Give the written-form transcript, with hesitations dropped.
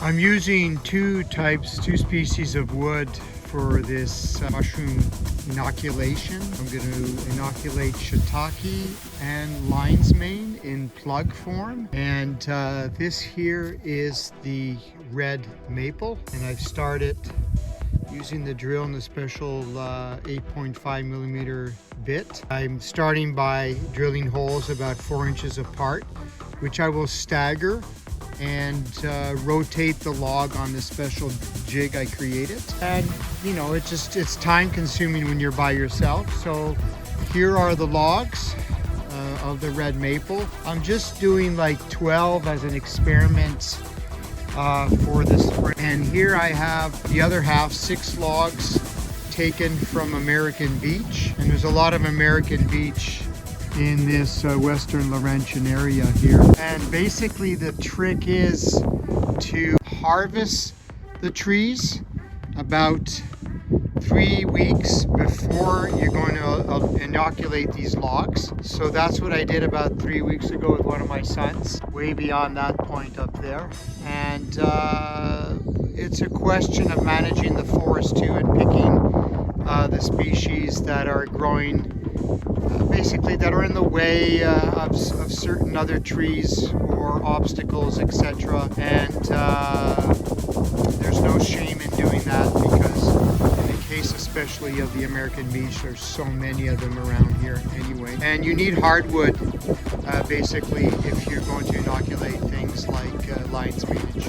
I'm using two species of wood for this mushroom inoculation. I'm going to inoculate shiitake and lion's mane in plug form. And this here is the red maple. And I've started using the drill and the special 8.5 millimeter bit. I'm starting by drilling holes about 4 inches apart, which I will stagger and rotate the log on the special jig I created. And you know, it's time consuming when you're by yourself. So here are the logs of the red maple. I'm just doing like 12 as an experiment for the spring. And here I have the other half, 6 logs taken from American beech. And there's a lot of American beech in this western Laurentian area here. And basically the trick is to harvest the trees about 3 weeks before you're going to inoculate these logs. So that's what I did about 3 weeks ago with one of my sons, way beyond that point up there. And it's a question of managing the forest too, and picking the species that are growing basically that are in the way of certain other trees or obstacles, etc. And there's no shame in doing that, because in the case especially of the American beech, there's so many of them around here anyway. And you need hardwood basically if you're going to inoculate things like lion's mane and